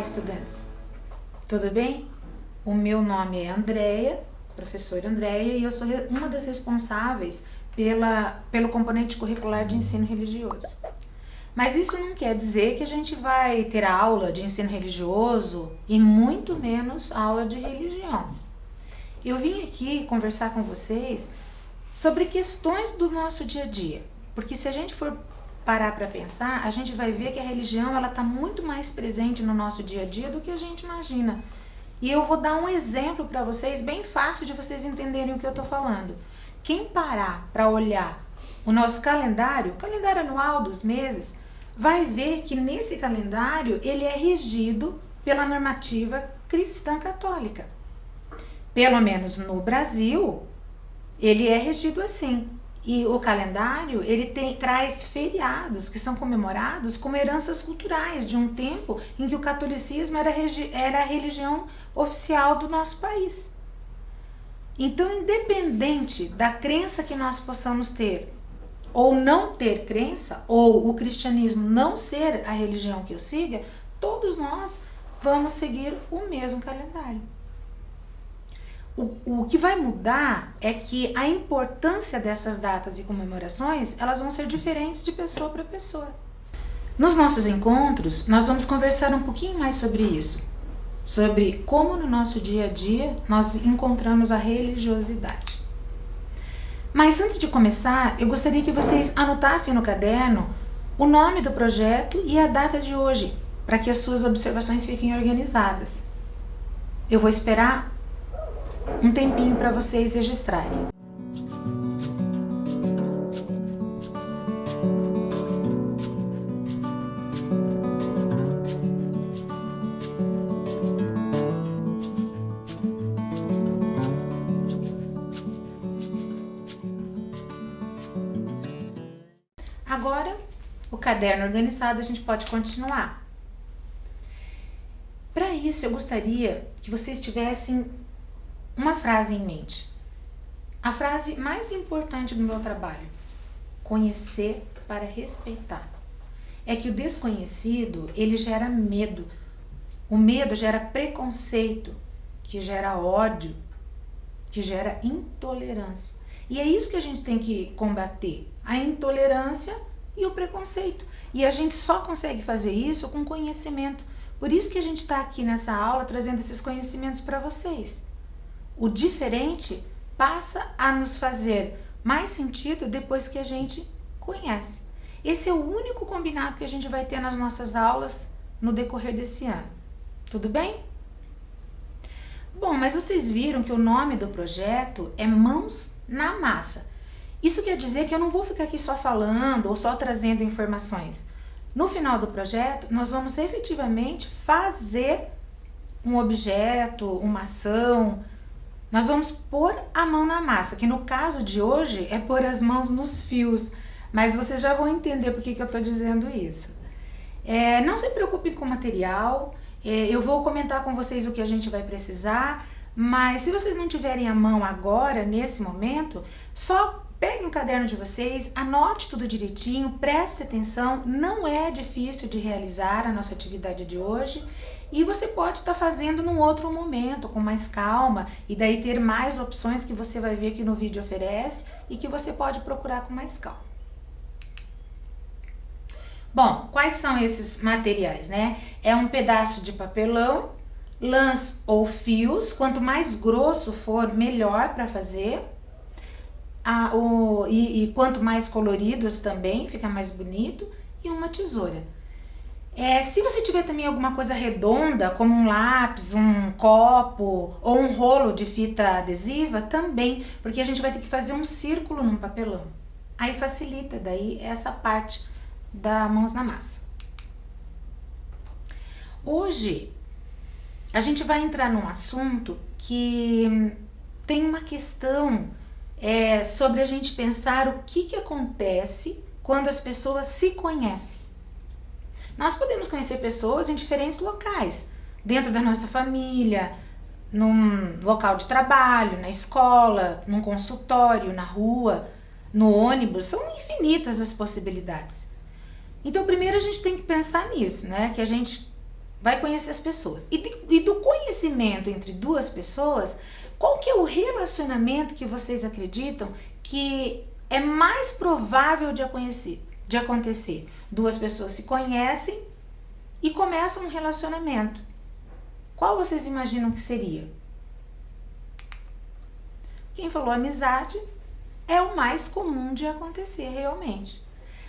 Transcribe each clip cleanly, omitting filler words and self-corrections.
estudantes! Tudo bem? O meu nome é Andréia, professora Andréia, e eu sou uma das responsáveis pelo componente curricular de ensino religioso. Mas isso não quer dizer que a gente vai ter aula de ensino religioso e muito menos aula de religião. Eu vim aqui conversar com vocês sobre questões do nosso dia a dia, porque se a gente for parar para pensar, a gente vai ver que a religião ela está muito mais presente no nosso dia a dia do que a gente imagina. E eu vou dar um exemplo para vocês, bem fácil de vocês entenderem o que eu estou falando. Quem parar para olhar o nosso calendário, o calendário anual dos meses, vai ver que nesse calendário ele é regido pela normativa cristã católica. Pelo menos no Brasil, ele é regido assim. E o calendário, ele traz feriados que são comemorados como heranças culturais de um tempo em que o catolicismo era a religião oficial do nosso país. Então, independente da crença que nós possamos ter, ou não ter crença, ou o cristianismo não ser a religião que eu siga, todos nós vamos seguir o mesmo calendário. O que vai mudar é que a importância dessas datas e comemorações, elas vão ser diferentes de pessoa para pessoa. Nos nossos encontros, nós vamos conversar um pouquinho mais sobre isso, sobre como no nosso dia a dia nós encontramos a religiosidade. Mas antes de começar, eu gostaria que vocês anotassem no caderno o nome do projeto e a data de hoje, para que as suas observações fiquem organizadas. Eu vou esperar um tempinho para vocês registrarem. Agora, o caderno organizado, a gente pode continuar. Para isso, eu gostaria que vocês tivessem uma frase em mente. A frase mais importante do meu trabalho: conhecer para respeitar. É que o desconhecido, ele gera medo. O medo gera preconceito, que gera ódio, que gera intolerância. E é isso que a gente tem que combater, a intolerância e o preconceito. E a gente só consegue fazer isso com conhecimento. Por isso que a gente está aqui nessa aula trazendo esses conhecimentos para vocês. O diferente passa a nos fazer mais sentido depois que a gente conhece. Esse é o único combinado que a gente vai ter nas nossas aulas no decorrer desse ano. Tudo bem? Bom, mas vocês viram que o nome do projeto é Mãos na Massa. Isso quer dizer que eu não vou ficar aqui só falando ou só trazendo informações. No final do projeto, nós vamos efetivamente fazer um objeto, uma ação. Nós vamos pôr a mão na massa, que no caso de hoje é pôr as mãos nos fios, mas vocês já vão entender por que eu estou dizendo isso. Não se preocupem com o material, eu vou comentar com vocês o que a gente vai precisar, mas se vocês não tiverem a mão agora, nesse momento, só peguem o caderno de vocês, anote tudo direitinho, preste atenção, não é difícil de realizar a nossa atividade de hoje. E você pode estar fazendo num outro momento, com mais calma, e daí ter mais opções que você vai ver que no vídeo oferece e que você pode procurar com mais calma. Bom, quais são esses materiais, né? É um pedaço de papelão, lãs ou fios, quanto mais grosso for, melhor para fazer. E quanto mais coloridos também, fica mais bonito. E uma tesoura. Se você tiver também alguma coisa redonda, como um lápis, um copo ou um rolo de fita adesiva, também, porque a gente vai ter que fazer um círculo num papelão. Aí facilita daí essa parte da Mãos na Massa. Hoje, a gente vai entrar num assunto que tem uma questão sobre a gente pensar o que acontece quando as pessoas se conhecem. Nós podemos conhecer pessoas em diferentes locais, dentro da nossa família, num local de trabalho, na escola, num consultório, na rua, no ônibus, são infinitas as possibilidades. Então, primeiro a gente tem que pensar nisso, né? Que a gente vai conhecer as pessoas. E do conhecimento entre duas pessoas, qual que é o relacionamento que vocês acreditam que é mais provável de acontecer? Duas pessoas se conhecem e começam um relacionamento. Qual vocês imaginam que seria? Quem falou amizade é o mais comum de acontecer realmente.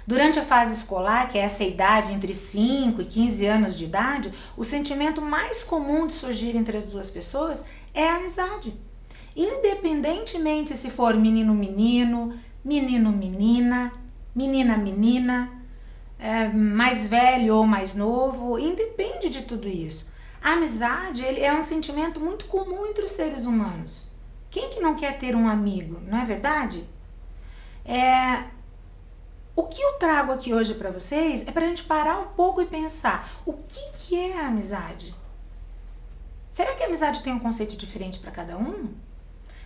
Durante a fase escolar, que é essa idade entre 5 e 15 anos de idade, o sentimento mais comum de surgir entre as duas pessoas é a amizade. Independentemente se for menino-menino, menino-menina, menina-menina, mais velho ou mais novo, independe de tudo isso. A amizade é um sentimento muito comum entre os seres humanos. Quem que não quer ter um amigo, não é verdade? O que eu trago aqui hoje para vocês é para a gente parar um pouco e pensar, o que é a amizade? Será que a amizade tem um conceito diferente para cada um?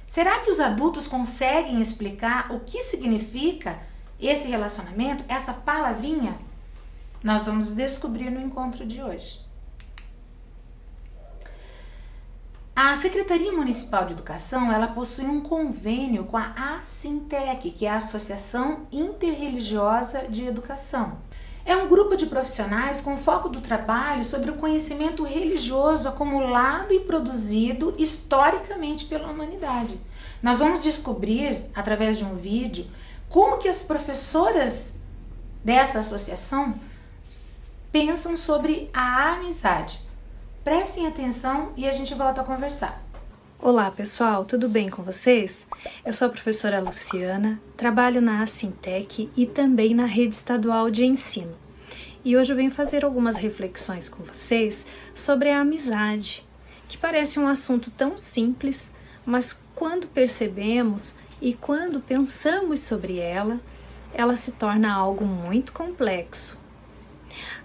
Será que os adultos conseguem explicar o que significa esse relacionamento, essa palavrinha? Nós vamos descobrir no encontro de hoje. A Secretaria Municipal de Educação, ela possui um convênio com a Assintec, que é a Associação Interreligiosa de Educação. É um grupo de profissionais com foco do trabalho sobre o conhecimento religioso acumulado e produzido historicamente pela humanidade. Nós vamos descobrir, através de um vídeo, como que as professoras dessa associação pensam sobre a amizade. Prestem atenção e a gente volta a conversar. Olá pessoal, tudo bem com vocês? Eu sou a professora Luciana, trabalho na Assintec e também na Rede Estadual de Ensino. E hoje eu venho fazer algumas reflexões com vocês sobre a amizade, que parece um assunto tão simples, mas quando percebemos e quando pensamos sobre ela, ela se torna algo muito complexo.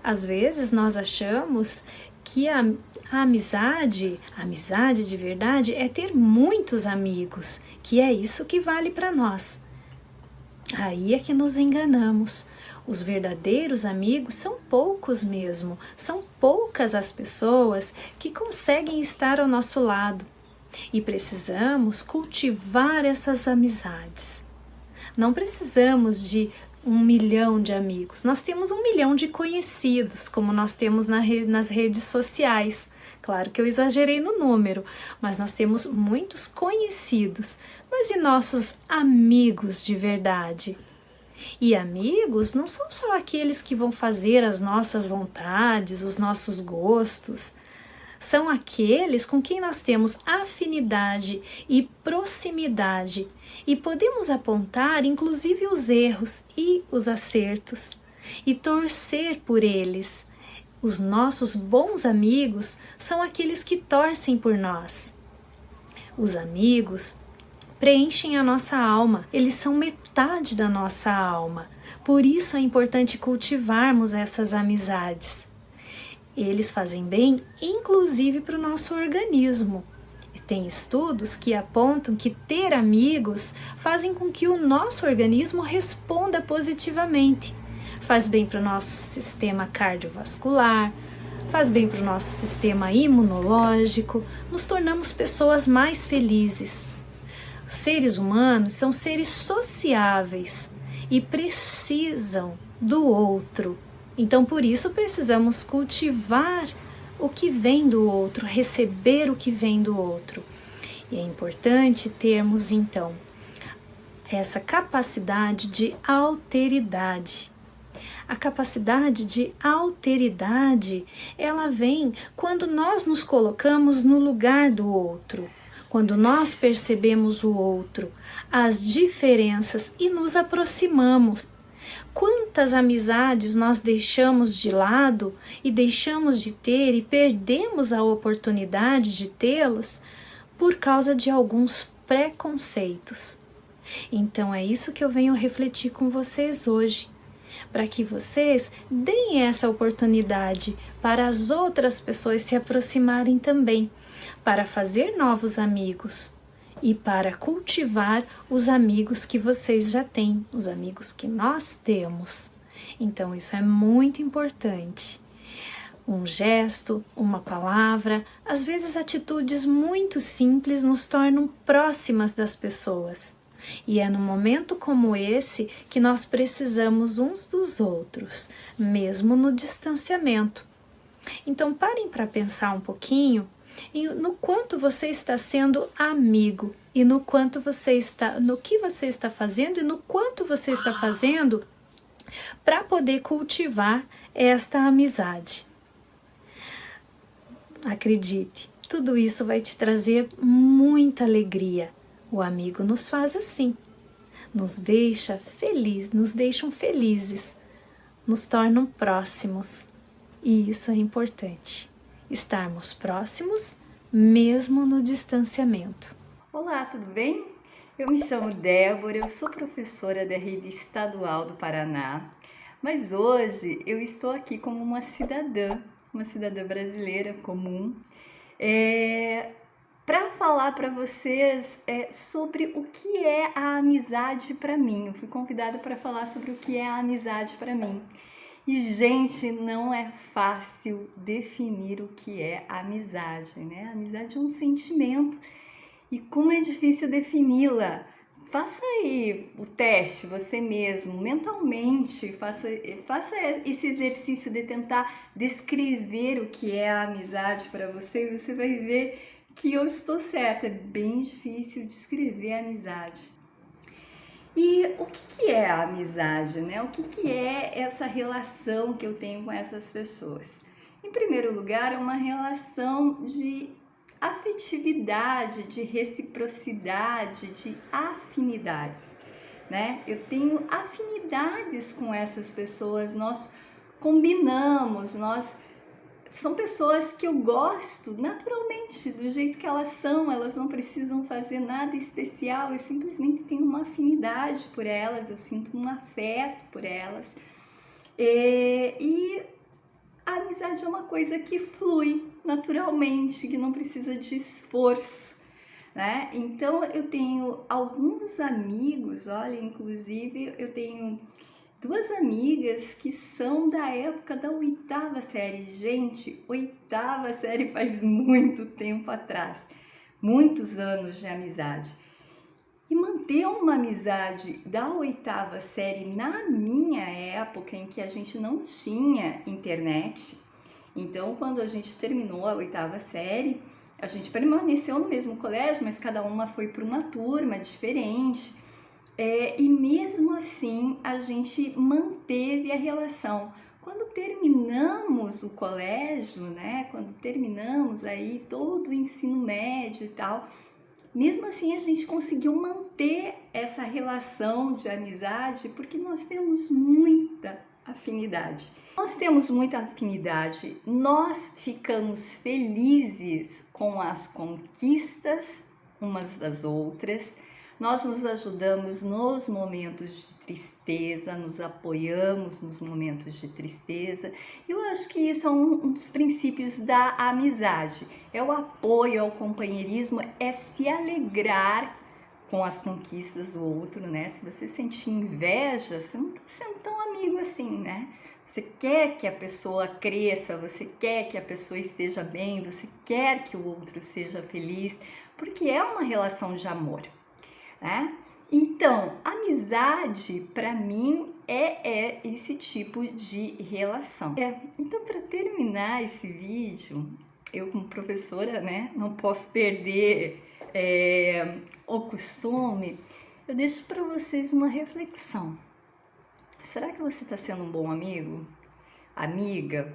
Às vezes nós achamos que a amizade de verdade é ter muitos amigos, que é isso que vale para nós. Aí é que nos enganamos. Os verdadeiros amigos são poucos mesmo, são poucas as pessoas que conseguem estar ao nosso lado. E precisamos cultivar essas amizades. Não precisamos de 1 milhão de amigos, nós temos 1 milhão de conhecidos, como nós temos nas redes sociais. Claro que eu exagerei no número, mas nós temos muitos conhecidos. Mas e nossos amigos de verdade? E amigos não são só aqueles que vão fazer as nossas vontades, os nossos gostos. São aqueles com quem nós temos afinidade e proximidade e podemos apontar inclusive os erros e os acertos e torcer por eles. Os nossos bons amigos são aqueles que torcem por nós. Os amigos preenchem a nossa alma, eles são metade da nossa alma. Por isso é importante cultivarmos essas amizades. Eles fazem bem, inclusive para o nosso organismo. E tem estudos que apontam que ter amigos fazem com que o nosso organismo responda positivamente. Faz bem para o nosso sistema cardiovascular, faz bem para o nosso sistema imunológico, nos tornamos pessoas mais felizes. Os seres humanos são seres sociáveis e precisam do outro. Então, por isso, precisamos cultivar o que vem do outro, receber o que vem do outro. E é importante termos, então, essa capacidade de alteridade. A capacidade de alteridade, ela vem quando nós nos colocamos no lugar do outro, quando nós percebemos o outro, as diferenças e nos aproximamos. Quantas amizades nós deixamos de lado e deixamos de ter e perdemos a oportunidade de tê-los por causa de alguns preconceitos. Então é isso que eu venho refletir com vocês hoje, para que vocês deem essa oportunidade para as outras pessoas se aproximarem também, para fazer novos amigos. E para cultivar os amigos que vocês já têm, os amigos que nós temos. Então isso é muito importante. Um gesto, uma palavra, às vezes atitudes muito simples nos tornam próximas das pessoas. E é num momento como esse que nós precisamos uns dos outros, mesmo no distanciamento. Então parem para pensar um pouquinho no quanto você está sendo amigo e no que você está fazendo e no quanto você está fazendo para poder cultivar esta amizade. Acredite, tudo isso vai te trazer muita alegria. O amigo nos faz assim, nos deixam felizes, nos tornam próximos. E isso é importante, estarmos próximos mesmo no distanciamento. Olá, tudo bem? Eu me chamo Débora, eu sou professora da Rede Estadual do Paraná, mas hoje eu estou aqui como uma cidadã brasileira comum, para falar para vocês sobre o que é a amizade para mim. Eu fui convidada para falar sobre o que é a amizade para mim. E, gente, não é fácil definir o que é a amizade, né? A amizade é um sentimento e como é difícil defini-la. Faça aí o teste você mesmo, mentalmente, faça esse exercício de tentar descrever o que é a amizade para você e você vai ver que eu estou certa, é bem difícil descrever a amizade. E o que é a amizade, né? O que é essa relação que eu tenho com essas pessoas? Em primeiro lugar, é uma relação de afetividade, de reciprocidade, de afinidades, né? Eu tenho afinidades com essas pessoas, nós combinamos, são pessoas que eu gosto naturalmente, do jeito que elas são, elas não precisam fazer nada especial, eu simplesmente tenho uma afinidade por elas, eu sinto um afeto por elas. E a amizade é uma coisa que flui naturalmente, que não precisa de esforço, né? Então eu tenho alguns amigos, olha, inclusive eu tenho 2 amigas que são da época da 8ª série. Gente, 8ª série faz muito tempo atrás, muitos anos de amizade. E manter uma amizade da 8ª série na minha época, em que a gente não tinha internet, então quando a gente terminou a 8ª série, a gente permaneceu no mesmo colégio, mas cada uma foi para uma turma diferente. E mesmo assim a gente manteve a relação. Quando terminamos o colégio, né? Quando terminamos aí todo o ensino médio e tal, mesmo assim a gente conseguiu manter essa relação de amizade porque nós temos muita afinidade. Nós temos muita afinidade, nós ficamos felizes com as conquistas umas das outras. Nós nos ajudamos nos momentos de tristeza, nos apoiamos nos momentos de tristeza. Eu acho que isso é um dos princípios da amizade. É o apoio, é o companheirismo, é se alegrar com as conquistas do outro, né? Se você sentir inveja, você não está sendo tão amigo assim, né? Você quer que a pessoa cresça, você quer que a pessoa esteja bem, você quer que o outro seja feliz, porque é uma relação de amor. Né? Então, amizade para mim é esse tipo de relação. Então, para terminar esse vídeo, eu como professora, né, não posso perder o costume, eu deixo para vocês uma reflexão. Será que você está sendo um bom amigo? Amiga?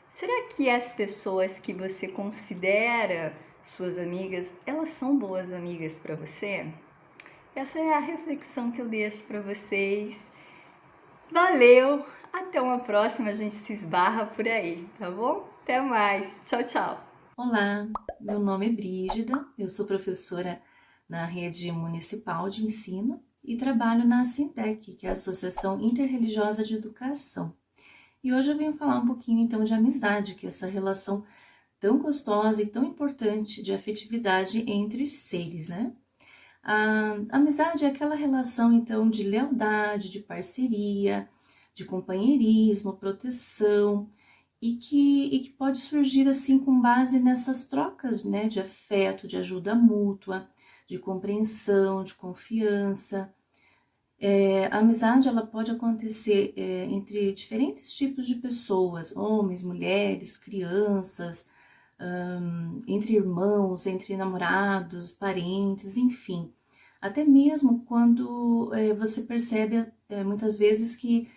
Será que as pessoas que você considera suas amigas, elas são boas amigas para você? Essa é a reflexão que eu deixo para vocês. Valeu! Até uma próxima, a gente se esbarra por aí, tá bom? Até mais! Tchau, tchau! Olá, meu nome é Brígida, eu sou professora na Rede Municipal de Ensino e trabalho na Assintec, que é a Associação Interreligiosa de Educação. E hoje eu venho falar um pouquinho então de amizade, que é essa relação tão gostosa e tão importante de afetividade entre os seres, né? A amizade é aquela relação, então, de lealdade, de parceria, de companheirismo, proteção e que pode surgir assim com base nessas trocas, né, de afeto, de ajuda mútua, de compreensão, de confiança. A amizade ela pode acontecer entre diferentes tipos de pessoas, homens, mulheres, crianças, entre irmãos, entre namorados, parentes, enfim. Até mesmo quando você percebe muitas vezes que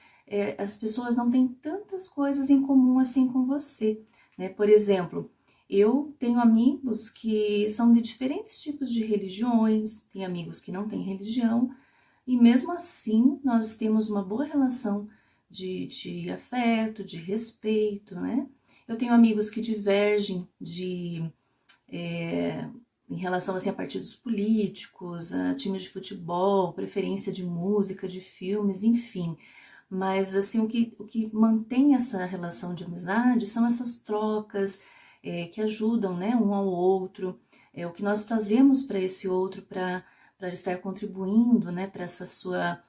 as pessoas não têm tantas coisas em comum assim com você, né? Por exemplo, eu tenho amigos que são de diferentes tipos de religiões, tem amigos que não têm religião, e mesmo assim nós temos uma boa relação de afeto, de respeito, né? Eu tenho amigos que divergem em relação assim, a partidos políticos, a times de futebol, preferência de música, de filmes, enfim. Mas assim, o que mantém essa relação de amizade são essas trocas que ajudam, né, um ao outro, o que nós fazemos para esse outro, para estar contribuindo, né, para essa sua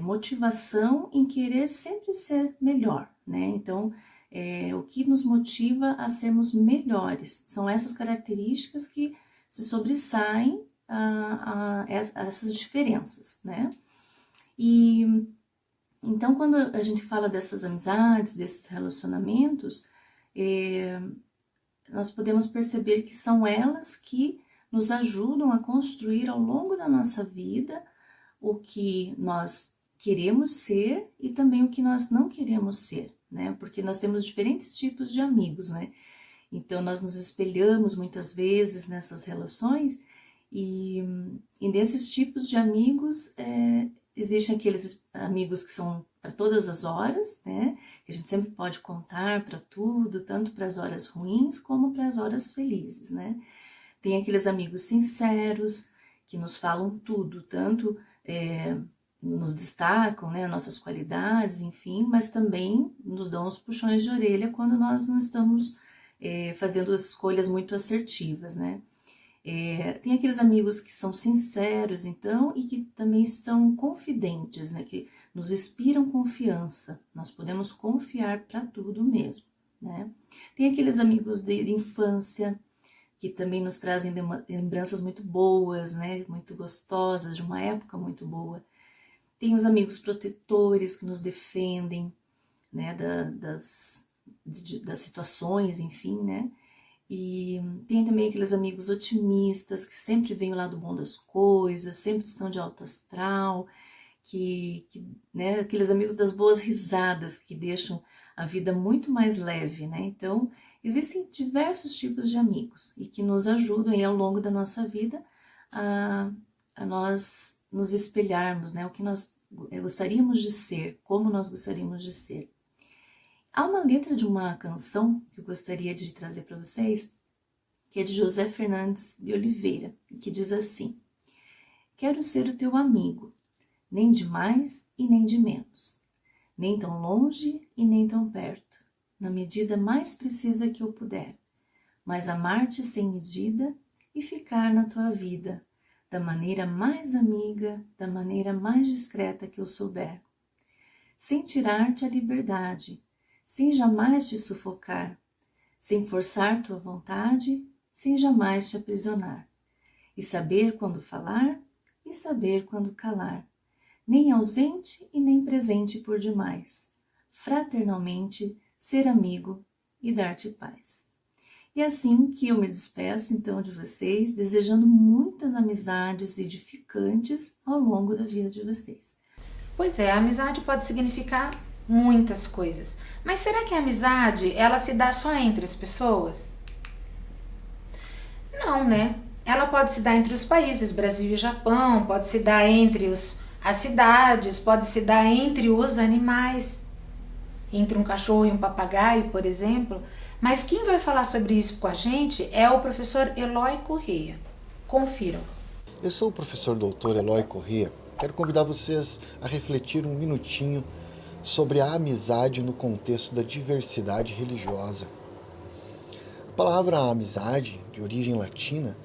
motivação em querer sempre ser melhor, né? Então, o que nos motiva a sermos melhores são essas características que se sobressaem a essas diferenças, né? E então, quando a gente fala dessas amizades, desses relacionamentos, nós podemos perceber que são elas que nos ajudam a construir ao longo da nossa vida o que nós queremos ser e também o que nós não queremos ser, né? Porque nós temos diferentes tipos de amigos, né? Então, nós nos espelhamos muitas vezes nessas relações e nesses tipos de amigos existem aqueles amigos que são para todas as horas, né? Que a gente sempre pode contar para tudo, tanto para as horas ruins como para as horas felizes, né? Tem aqueles amigos sinceros que nos falam tudo, tanto nos destacam, né, nossas qualidades, enfim, mas também nos dão os puxões de orelha quando nós não estamos fazendo escolhas muito assertivas, né? Tem aqueles amigos que são sinceros, então, e que também são confidentes, né, que nos inspiram confiança, nós podemos confiar para tudo mesmo, né? Tem aqueles amigos de infância, que também nos trazem lembranças muito boas, né, muito gostosas, de uma época muito boa. Tem os amigos protetores que nos defendem, né, das situações, enfim, né? E tem também aqueles amigos otimistas que sempre veem o lado bom das coisas, sempre estão de alto astral, né, aqueles amigos das boas risadas que deixam a vida muito mais leve, né? Então, existem diversos tipos de amigos e que nos ajudam ao longo da nossa vida a nós nos espelharmos, né? O que nós gostaríamos de ser, como nós gostaríamos de ser. Há uma letra de uma canção que eu gostaria de trazer para vocês, que é de José Fernandes de Oliveira, que diz assim: quero ser o teu amigo, nem de mais e nem de menos, nem tão longe e nem tão perto, na medida mais precisa que eu puder, mas amar-te sem medida e ficar na tua vida, da maneira mais amiga, da maneira mais discreta que eu souber, sem tirar-te a liberdade, sem jamais te sufocar, sem forçar tua vontade, sem jamais te aprisionar, e saber quando falar e saber quando calar, nem ausente e nem presente por demais, fraternalmente ser amigo e dar-te paz. E é assim que eu me despeço então de vocês, desejando muitas amizades edificantes ao longo da vida de vocês. Pois é, a amizade pode significar muitas coisas. Mas será que a amizade, ela se dá só entre as pessoas? Não, né? Ela pode se dar entre os países, Brasil e Japão, pode se dar entre as cidades, pode se dar entre os animais, entre um cachorro e um papagaio, por exemplo. Mas quem vai falar sobre isso com a gente é o professor Eloy Corrêa. Confiram. Eu sou o professor doutor Eloy Corrêa. Quero convidar vocês a refletir um minutinho sobre a amizade no contexto da diversidade religiosa. A palavra amizade, de origem latina,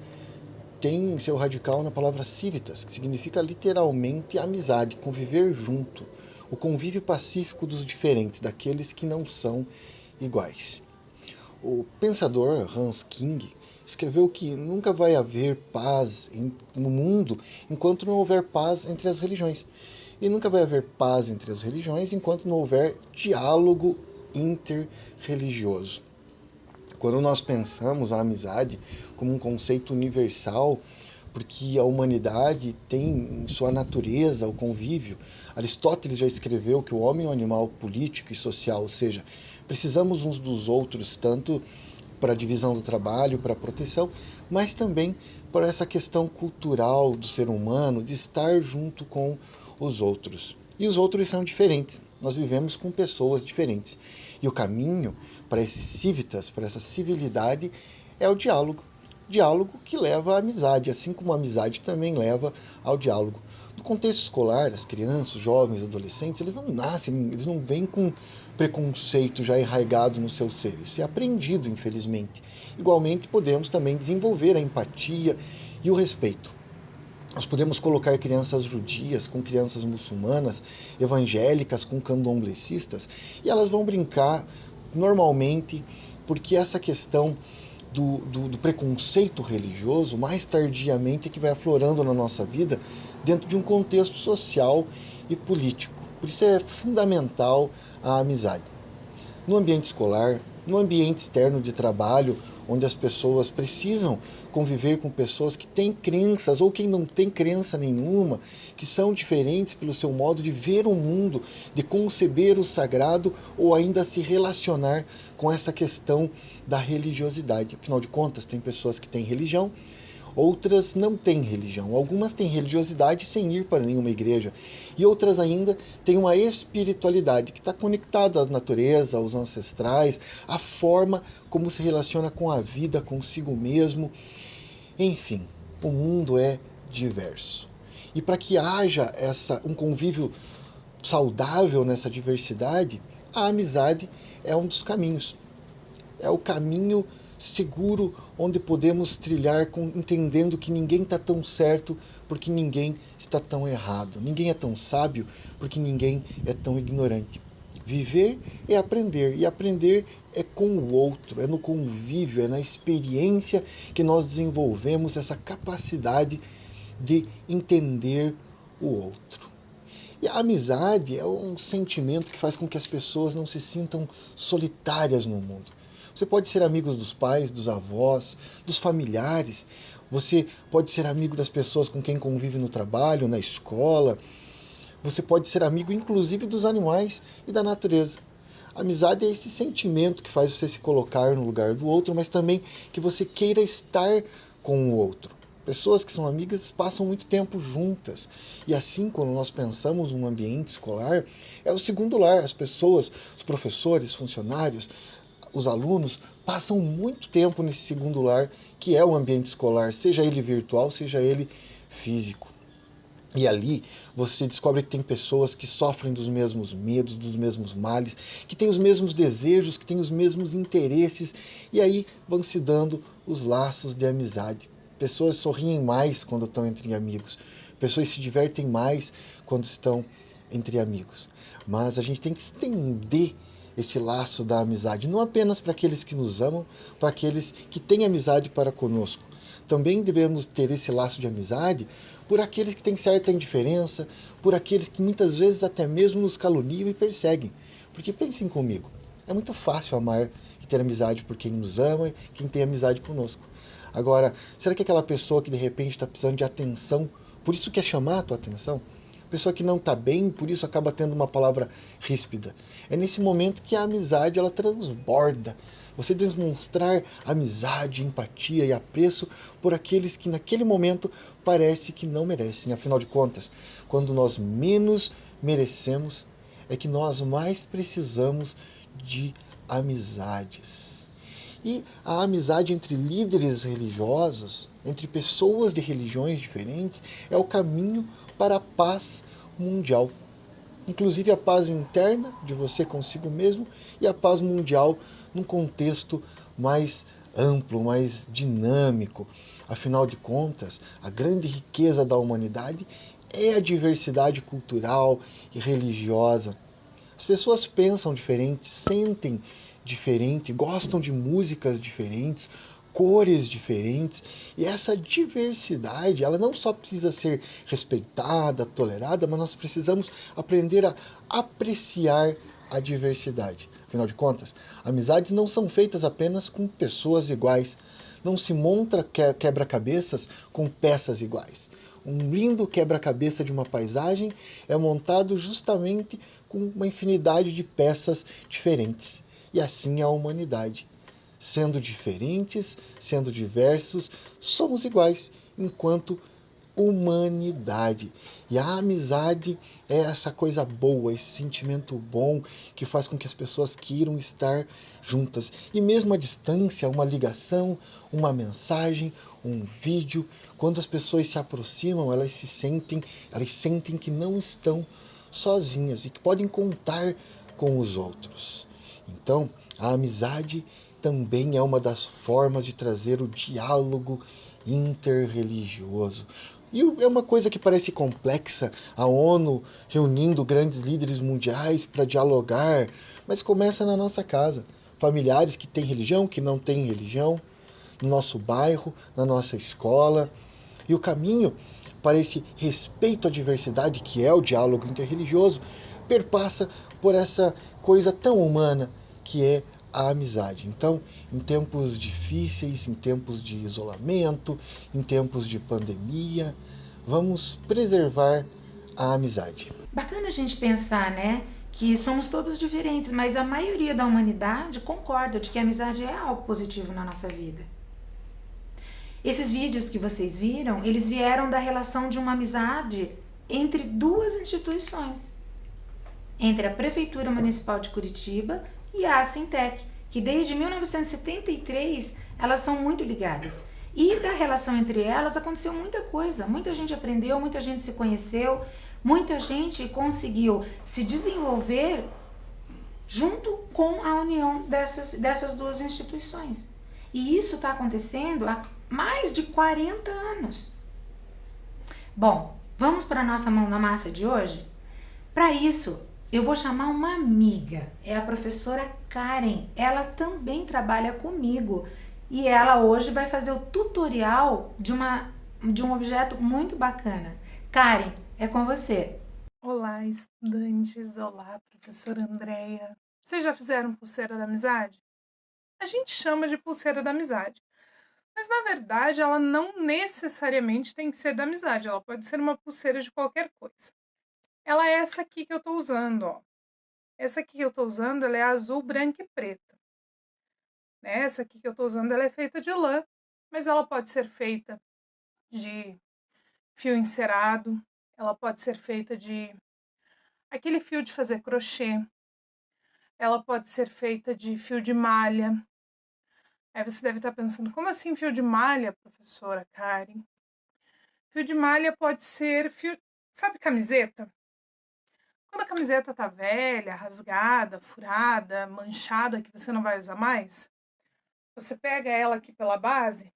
tem seu radical na palavra civitas, que significa literalmente amizade, conviver junto, o convívio pacífico dos diferentes, daqueles que não são iguais. O pensador Hans King escreveu que nunca vai haver paz no mundo enquanto não houver paz entre as religiões. E nunca vai haver paz entre as religiões enquanto não houver diálogo interreligioso. Quando nós pensamos a amizade como um conceito universal, porque a humanidade tem em sua natureza o convívio. Aristóteles já escreveu que o homem é um animal político e social, ou seja, precisamos uns dos outros, tanto para a divisão do trabalho, para a proteção, mas também para essa questão cultural do ser humano, de estar junto com os outros. E os outros são diferentes, nós vivemos com pessoas diferentes. E o caminho para esse civitas, para essa civilidade, é o diálogo. Diálogo que leva à amizade, assim como a amizade também leva ao diálogo. No contexto escolar, as crianças, os jovens, adolescentes, eles não nascem, eles não vêm com preconceito já enraizado no seu ser. Isso é aprendido, infelizmente. Igualmente, podemos também desenvolver a empatia e o respeito. Nós podemos colocar crianças judias com crianças muçulmanas, evangélicas com candomblecistas, e elas vão brincar normalmente, porque essa questão do preconceito religioso, mais tardiamente, é que vai aflorando na nossa vida dentro de um contexto social e político. Por isso é fundamental a amizade. No ambiente escolar, no ambiente externo de trabalho, onde as pessoas precisam conviver com pessoas que têm crenças ou que não têm crença nenhuma, que são diferentes pelo seu modo de ver o mundo, de conceber o sagrado ou ainda se relacionar com essa questão da religiosidade. Afinal de contas, tem pessoas que têm religião, outras não têm religião. Algumas têm religiosidade sem ir para nenhuma igreja. E outras ainda têm uma espiritualidade que está conectada à natureza, aos ancestrais, à forma como se relaciona com a vida, consigo mesmo. Enfim, o mundo é diverso. E para que haja um convívio saudável nessa diversidade, a amizade é um dos caminhos. É o caminho seguro onde podemos trilhar entendendo que ninguém está tão certo porque ninguém está tão errado. Ninguém é tão sábio porque ninguém é tão ignorante. Viver é aprender, e aprender é com o outro, é no convívio, é na experiência que nós desenvolvemos essa capacidade de entender o outro. E a amizade é um sentimento que faz com que as pessoas não se sintam solitárias no mundo. Você pode ser amigo dos pais, dos avós, dos familiares. Você pode ser amigo das pessoas com quem convive no trabalho, na escola. Você pode ser amigo, inclusive, dos animais e da natureza. A amizade é esse sentimento que faz você se colocar no lugar do outro, mas também que você queira estar com o outro. Pessoas que são amigas passam muito tempo juntas. E assim, quando nós pensamos num ambiente escolar, é o segundo lar. As pessoas, os professores, funcionários, os alunos passam muito tempo nesse segundo lar, que é o ambiente escolar, seja ele virtual, seja ele físico. E ali você descobre que tem pessoas que sofrem dos mesmos medos, dos mesmos males, que têm os mesmos desejos, que têm os mesmos interesses, e aí vão se dando os laços de amizade. Pessoas sorriem mais quando estão entre amigos, pessoas se divertem mais quando estão entre amigos. Mas a gente tem que estender esse laço da amizade, não apenas para aqueles que nos amam, para aqueles que têm amizade para conosco. Também devemos ter esse laço de amizade por aqueles que têm certa indiferença, por aqueles que muitas vezes até mesmo nos caluniam e perseguem. Porque pensem comigo, é muito fácil amar e ter amizade por quem nos ama, quem tem amizade conosco. Agora, será que aquela pessoa que de repente está precisando de atenção, por isso quer chamar a tua atenção? Pessoa que não está bem, por isso acaba tendo uma palavra ríspida. É nesse momento que a amizade ela transborda. Você demonstrar amizade, empatia e apreço por aqueles que naquele momento parece que não merecem. Afinal de contas, quando nós menos merecemos, é que nós mais precisamos de amizades. E a amizade entre líderes religiosos, entre pessoas de religiões diferentes, é o caminho para a paz mundial. Inclusive a paz interna de você consigo mesmo e a paz mundial num contexto mais amplo, mais dinâmico. Afinal de contas, a grande riqueza da humanidade é a diversidade cultural e religiosa. As pessoas pensam diferente, sentem diferente, gostam de músicas diferentes, cores diferentes, e essa diversidade, ela não só precisa ser respeitada, tolerada, mas nós precisamos aprender a apreciar a diversidade. Afinal de contas, amizades não são feitas apenas com pessoas iguais. Não se monta quebra-cabeças com peças iguais. Um lindo quebra-cabeça de uma paisagem é montado justamente com uma infinidade de peças diferentes. E assim é a humanidade. Sendo diferentes, sendo diversos, somos iguais enquanto humanidade. E a amizade é essa coisa boa, esse sentimento bom que faz com que as pessoas queiram estar juntas. E mesmo à distância, uma ligação, uma mensagem, um vídeo, quando as pessoas se aproximam, elas sentem que não estão sozinhas e que podem contar com os outros. Então, a amizade também é uma das formas de trazer o diálogo interreligioso. E é uma coisa que parece complexa, a ONU reunindo grandes líderes mundiais para dialogar, mas começa na nossa casa. Familiares que têm religião, que não têm religião, no nosso bairro, na nossa escola. E o caminho para esse respeito à diversidade, que é o diálogo interreligioso, perpassa por essa coisa tão humana que é a amizade. Então, em tempos difíceis, em tempos de isolamento, em tempos de pandemia, vamos preservar a amizade. Bacana a gente pensar, né, que somos todos diferentes, mas a maioria da humanidade concorda de que a amizade é algo positivo na nossa vida. Esses vídeos que vocês viram, eles vieram da relação de uma amizade entre duas instituições, entre a Prefeitura Municipal de Curitiba e a Assintec, que desde 1973 elas são muito ligadas. E da relação entre elas aconteceu muita coisa, muita gente aprendeu, muita gente se conheceu, muita gente conseguiu se desenvolver junto com a união dessas duas instituições. E isso está acontecendo há mais de 40 anos. Bom, vamos para a nossa mão na massa de hoje? Para isso, eu vou chamar uma amiga, é a professora Karen. Ela também trabalha comigo e ela hoje vai fazer o tutorial de um objeto muito bacana. Karen, é com você. Olá, estudantes. Olá, professora Andréia. Vocês já fizeram pulseira da amizade? A gente chama de pulseira da amizade. Mas, na verdade, ela não necessariamente tem que ser da amizade. Ela pode ser uma pulseira de qualquer coisa. Ela é essa aqui que eu tô usando, ó. Essa aqui que eu tô usando, ela é azul, branca e preta. Né? Essa aqui que eu tô usando, ela é feita de lã, mas ela pode ser feita de fio encerado, ela pode ser feita de aquele fio de fazer crochê, ela pode ser feita de fio de malha. Aí você deve estar pensando, como assim fio de malha, professora Karen? Fio de malha pode ser fio, sabe camiseta? Quando a camiseta tá velha, rasgada, furada, manchada, que você não vai usar mais, você pega ela aqui pela base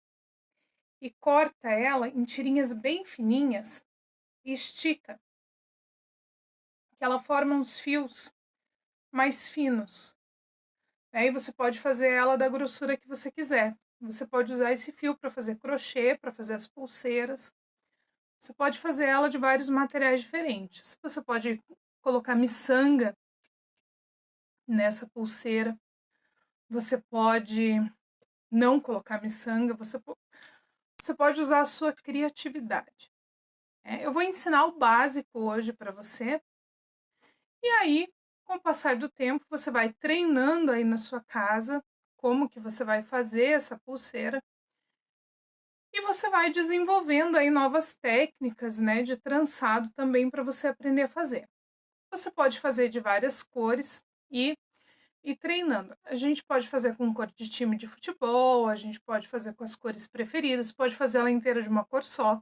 e corta ela em tirinhas bem fininhas e estica. Que ela forma uns fios mais finos. Aí você pode fazer ela da grossura que você quiser. Você pode usar esse fio para fazer crochê, para fazer as pulseiras. Você pode fazer ela de vários materiais diferentes. Você pode colocar miçanga nessa pulseira. Você pode não colocar miçanga. Você pode usar a sua criatividade. Eu vou ensinar o básico hoje para você. E aí, com o passar do tempo, você vai treinando aí na sua casa como que você vai fazer essa pulseira. E você vai desenvolvendo aí novas técnicas, né, de trançado também para você aprender a fazer. Você pode fazer de várias cores e treinando. A gente pode fazer com cor de time de futebol, a gente pode fazer com as cores preferidas, pode fazer ela inteira de uma cor só.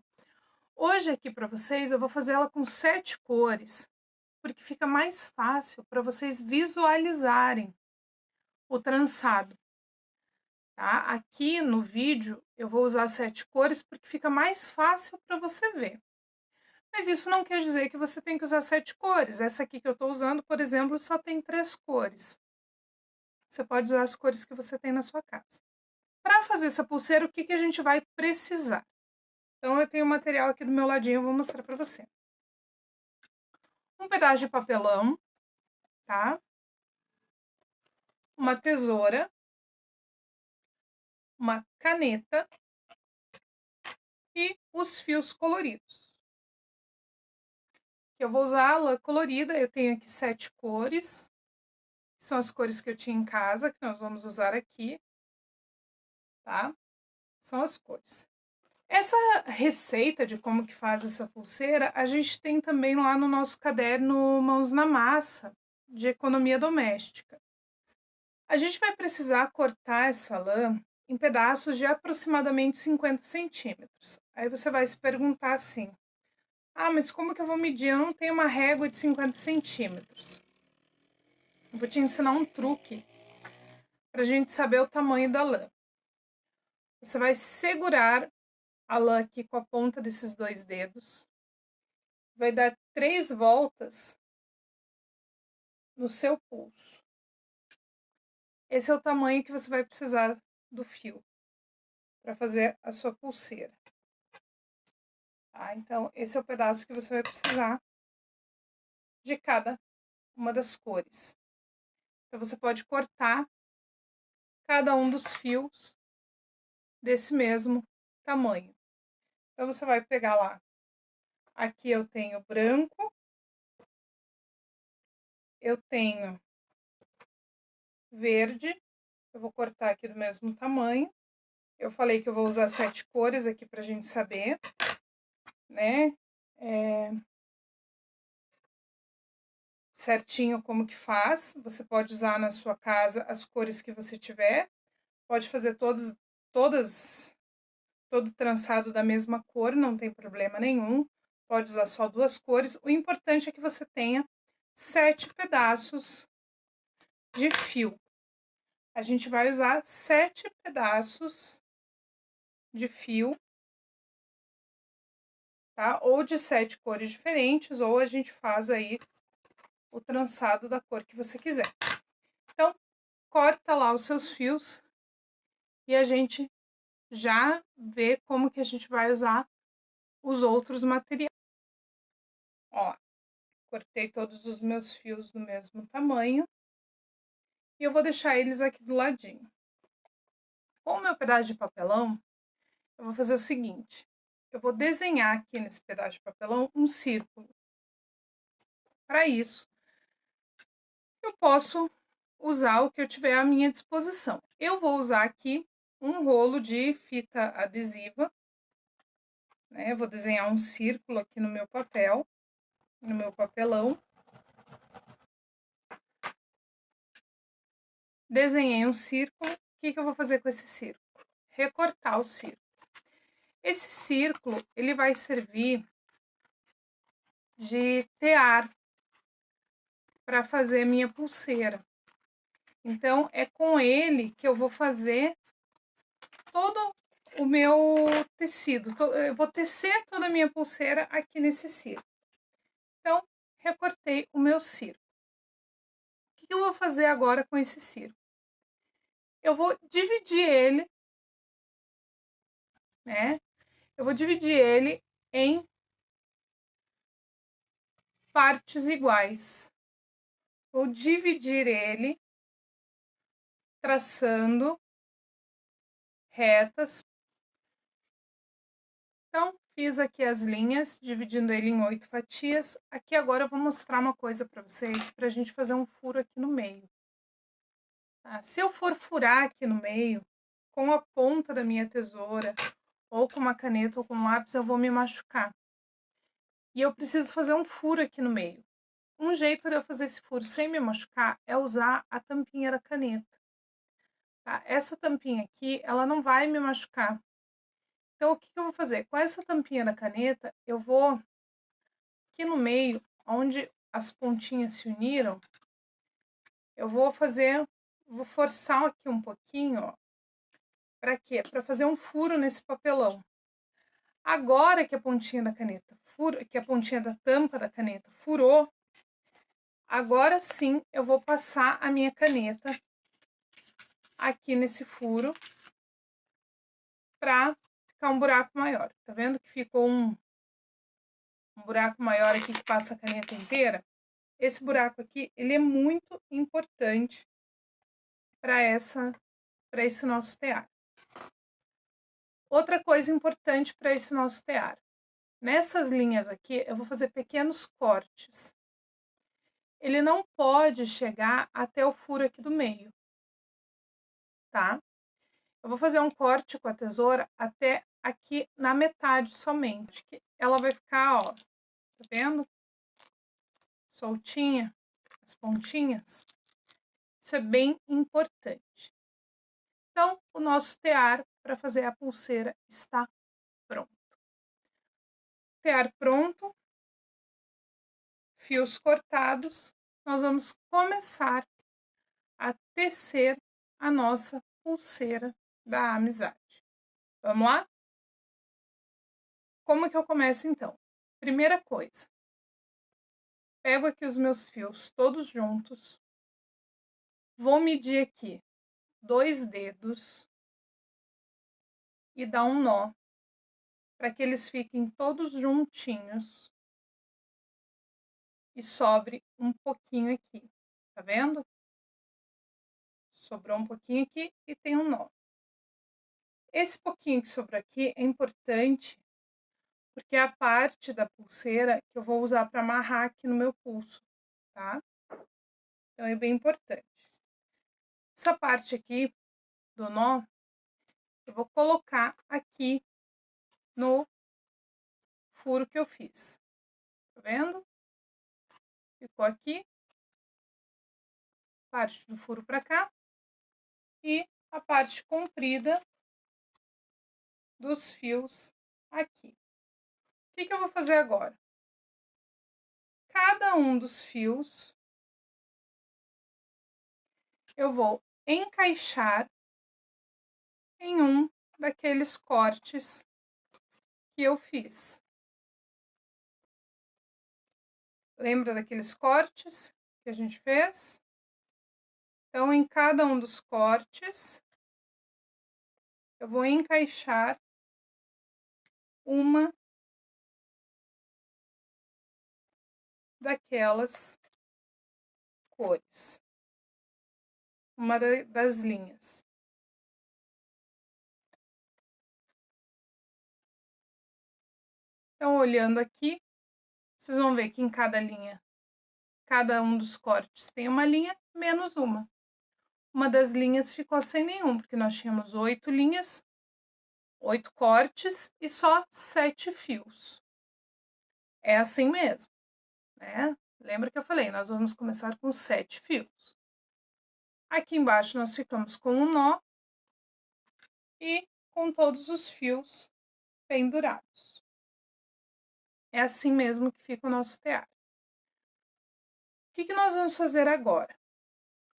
Hoje aqui para vocês eu vou fazer ela com 7 cores, porque fica mais fácil para vocês visualizarem o trançado. Tá? Aqui no vídeo eu vou usar 7 cores porque fica mais fácil para você ver. Mas isso não quer dizer que você tem que usar 7 cores. Essa aqui que eu estou usando, por exemplo, só tem 3 cores. Você pode usar as cores que você tem na sua casa. Para fazer essa pulseira, o que a gente vai precisar? Então, eu tenho o material aqui do meu ladinho, eu vou mostrar para você. Um pedaço de papelão, tá? Uma tesoura, uma caneta e os fios coloridos. Eu vou usar a lã colorida, eu tenho aqui 7 cores, que são as cores que eu tinha em casa, que nós vamos usar aqui, tá? São as cores. Essa receita de como que faz essa pulseira, a gente tem também lá no nosso caderno Mãos na Massa, de economia doméstica. A gente vai precisar cortar essa lã em pedaços de aproximadamente 50 centímetros. Aí você vai se perguntar assim, mas como que eu vou medir? Eu não tenho uma régua de 50 centímetros. Eu vou te ensinar um truque para a gente saber o tamanho da lã. Você vai segurar a lã aqui com a ponta desses 2 dedos. Vai dar 3 voltas no seu pulso. Esse é o tamanho que você vai precisar do fio para fazer a sua pulseira. Tá? Então, esse é o pedaço que você vai precisar de cada uma das cores. Então, você pode cortar cada um dos fios desse mesmo tamanho. Então, você vai pegar lá. Aqui eu tenho branco. Eu tenho verde. Eu vou cortar aqui do mesmo tamanho. Eu falei que eu vou usar 7 cores aqui pra gente saber, né? Certinho como que faz. Você pode usar na sua casa as cores que você tiver. Pode fazer todo trançado da mesma cor, não tem problema nenhum. Pode usar só 2 cores. O importante é que você tenha 7 pedaços de fio. A gente vai usar 7 pedaços de fio, tá? Ou de 7 cores diferentes, ou a gente faz aí o trançado da cor que você quiser. Então, corta lá os seus fios e a gente já vê como que a gente vai usar os outros materiais. Ó, cortei todos os meus fios do mesmo tamanho e eu vou deixar eles aqui do ladinho. Com o meu pedaço de papelão, eu vou fazer o seguinte, eu vou desenhar aqui nesse pedaço de papelão um círculo. Para isso, eu posso usar o que eu tiver à minha disposição. Eu vou usar aqui um rolo de fita adesiva, né? Eu vou desenhar um círculo aqui no meu papel, no meu papelão. Desenhei um círculo. O que eu vou fazer com esse círculo? Recortar o círculo. Esse círculo, ele vai servir de tear para fazer minha pulseira. Então, é com ele que eu vou fazer todo o meu tecido. Eu vou tecer toda a minha pulseira aqui nesse círculo. Então, recortei o meu círculo. O que eu vou fazer agora com esse círculo? Eu vou dividir ele, né? Eu vou dividir ele em partes iguais. Vou dividir ele traçando retas. Então, fiz aqui as linhas, dividindo ele em 8 fatias. Aqui agora eu vou mostrar uma coisa para vocês, para a gente fazer um furo aqui no meio. Tá? Se eu for furar aqui no meio, com a ponta da minha tesoura, ou com uma caneta ou com um lápis, eu vou me machucar. E eu preciso fazer um furo aqui no meio. Um jeito de eu fazer esse furo sem me machucar é usar a tampinha da caneta. Tá? Essa tampinha aqui, ela não vai me machucar. Então, o que eu vou fazer? Com essa tampinha da caneta, eu vou aqui no meio, onde as pontinhas se uniram, eu vou forçar aqui um pouquinho, ó. Para quê? Para fazer um furo nesse papelão. Agora que a pontinha da caneta que a pontinha da tampa da caneta furou, agora sim eu vou passar a minha caneta aqui nesse furo para ficar um buraco maior. Tá vendo que ficou um buraco maior aqui que passa a caneta inteira? Esse buraco aqui, ele é muito importante para esse nosso tear. Outra coisa importante para esse nosso tear. Nessas linhas aqui, eu vou fazer pequenos cortes. Ele não pode chegar até o furo aqui do meio, tá? Eu vou fazer um corte com a tesoura até aqui na metade somente. Que ela vai ficar, ó, tá vendo? Soltinha, as pontinhas. Isso é bem importante. Então, o nosso tear para fazer a pulseira está pronto. Tear pronto, fios cortados, nós vamos começar a tecer a nossa pulseira da amizade. Vamos lá? Como que eu começo então? Primeira coisa, pego aqui os meus fios todos juntos, vou medir aqui 2 dedos e dar um nó para que eles fiquem todos juntinhos e sobre um pouquinho aqui, tá vendo? Sobrou um pouquinho aqui e tem um nó. Esse pouquinho que sobrou aqui é importante porque é a parte da pulseira que eu vou usar para amarrar aqui no meu pulso, tá? Então é bem importante. Essa parte aqui do nó, eu vou colocar aqui no furo que eu fiz. Tá vendo? Ficou aqui. Parte do furo para cá. E a parte comprida dos fios aqui. O que eu vou fazer agora? Cada um dos fios eu vou encaixar em um daqueles cortes que eu fiz. Lembra daqueles cortes que a gente fez? Então, em cada um dos cortes, eu vou encaixar uma daquelas cores, uma das linhas. Então, olhando aqui, vocês vão ver que em cada linha, cada um dos cortes tem uma linha menos uma. Uma das linhas ficou sem nenhum, porque nós tínhamos 8 linhas, 8 cortes e só 7 fios. É assim mesmo, né? Lembra que eu falei, nós vamos começar com 7 fios. Aqui embaixo nós ficamos com um nó e com todos os fios pendurados. É assim mesmo que fica o nosso tear. O que nós vamos fazer agora?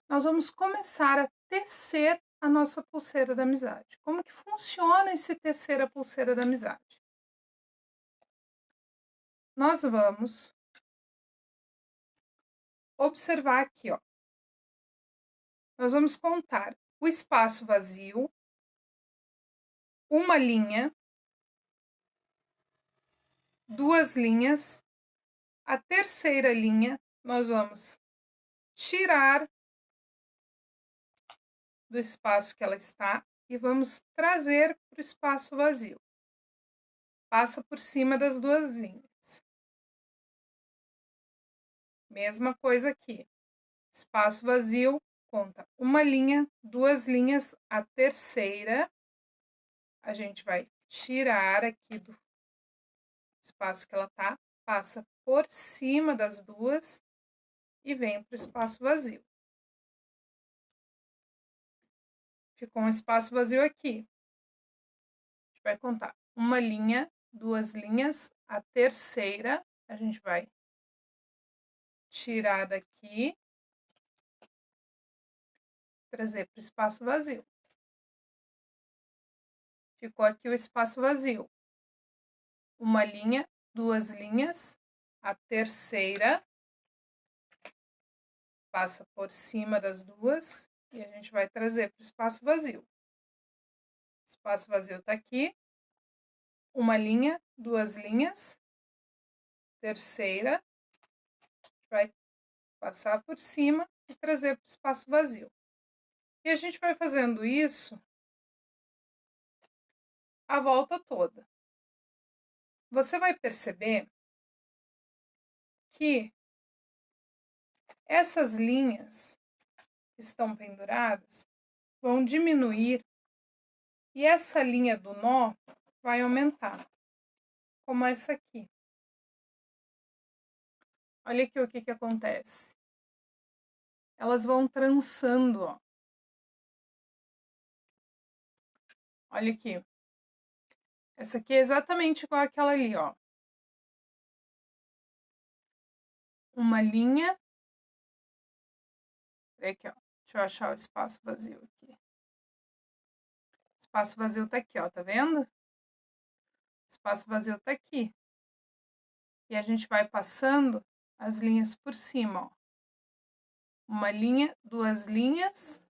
Nós vamos começar a tecer a nossa pulseira da amizade. Como que funciona esse tecer a pulseira da amizade? Nós vamos observar aqui, ó. Nós vamos contar o espaço vazio, uma linha, 2 linhas, a terceira linha nós vamos tirar do espaço que ela está e vamos trazer para o espaço vazio. Passa por cima das 2 linhas. Mesma coisa aqui. Espaço vazio, conta uma linha, 2 linhas, a terceira a gente vai tirar aqui do espaço que ela tá, passa por cima das 2 e vem para o espaço vazio. Ficou um espaço vazio aqui. A gente vai contar uma linha, 2 linhas, a terceira a gente vai tirar daqui, trazer para o espaço vazio. Ficou aqui o espaço vazio. Uma linha, 2 linhas, a terceira passa por cima das 2 E a gente vai trazer para o espaço vazio. Espaço vazio está aqui. Uma linha, 2 linhas. Terceira. Vai passar por cima e trazer para o espaço vazio. E a gente vai fazendo isso a volta toda. Você vai perceber que essas linhas que estão penduradas vão diminuir e essa linha do nó vai aumentar, como essa aqui. Olha aqui o que acontece. Elas vão trançando, ó. Olha aqui. Essa aqui é exatamente igual àquela ali, ó. Uma linha. Aqui, ó. Deixa eu achar o espaço vazio aqui. O espaço vazio tá aqui, ó. Tá vendo? O espaço vazio tá aqui. E a gente vai passando as linhas por cima, ó. Uma linha, 2 linhas.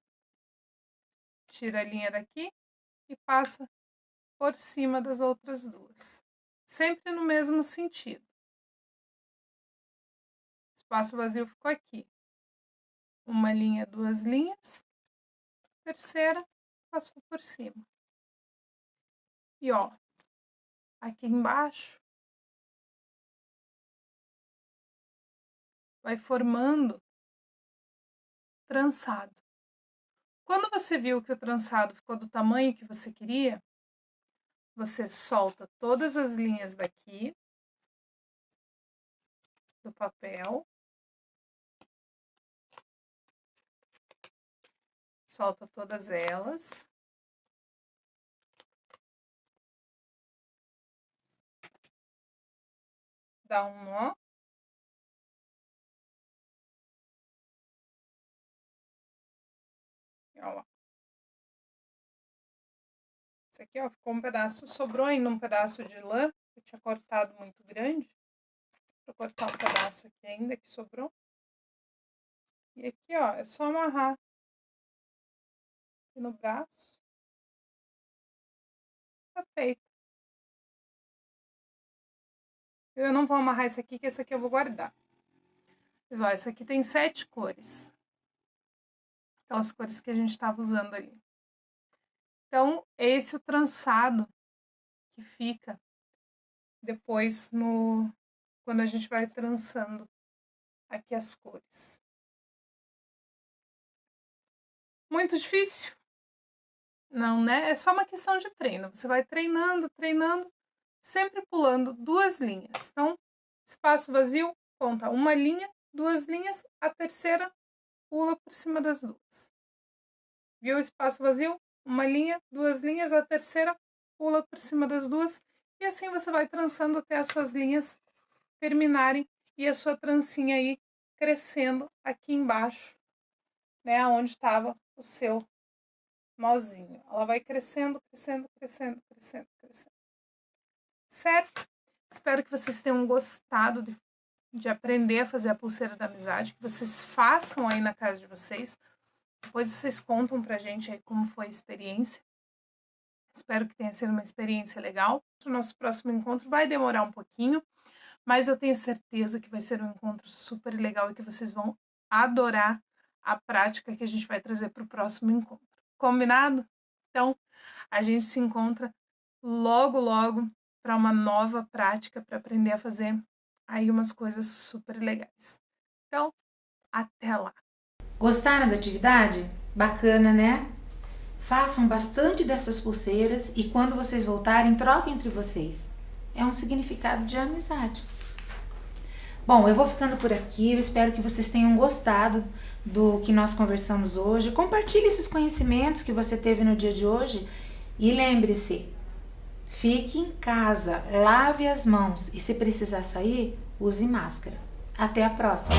Tira a linha daqui e passa por cima das outras 2. Sempre no mesmo sentido. O espaço vazio ficou aqui. Uma linha, 2 linhas. Terceira, passou por cima. E ó, aqui embaixo vai formando trançado. Quando você viu que o trançado ficou do tamanho que você queria, você solta todas as linhas daqui do papel. Solta todas elas. Dá um nó. Olha lá. Esse aqui, ó, ficou um pedaço, sobrou ainda um pedaço de lã, que eu tinha cortado muito grande. Vou cortar um pedaço aqui ainda que sobrou. E aqui, ó, é só amarrar aqui no braço. Tá feito. Eu não vou amarrar esse aqui, que esse aqui eu vou guardar. Mas, ó, esse aqui tem 7 cores. Aquelas cores que a gente estava usando ali. Então, esse é o trançado que fica depois quando a gente vai trançando aqui as cores. Muito difícil? Não, né? É só uma questão de treino. Você vai treinando, sempre pulando 2 linhas. Então, espaço vazio, conta uma linha, 2 linhas, a terceira pula por cima das 2. Viu o espaço vazio? Uma linha, 2 linhas, a terceira pula por cima das 2. E assim você vai trançando até as suas linhas terminarem e a sua trancinha aí crescendo aqui embaixo, né? Onde estava o seu nozinho. Ela vai crescendo, crescendo, crescendo, crescendo, crescendo. Certo? Espero que vocês tenham gostado de aprender a fazer a pulseira da amizade, que vocês façam aí na casa de vocês. Depois vocês contam pra gente aí como foi a experiência. Espero que tenha sido uma experiência legal. O nosso próximo encontro vai demorar um pouquinho, mas eu tenho certeza que vai ser um encontro super legal e que vocês vão adorar a prática que a gente vai trazer para o próximo encontro. Combinado? Então, a gente se encontra logo, logo para uma nova prática para aprender a fazer aí umas coisas super legais. Então, até lá! Gostaram da atividade? Bacana, né? Façam bastante dessas pulseiras e quando vocês voltarem, troquem entre vocês. É um significado de amizade. Bom, eu vou ficando por aqui. Eu espero que vocês tenham gostado do que nós conversamos hoje. Compartilhe esses conhecimentos que você teve no dia de hoje e lembre-se, fique em casa, lave as mãos e se precisar sair, use máscara. Até a próxima!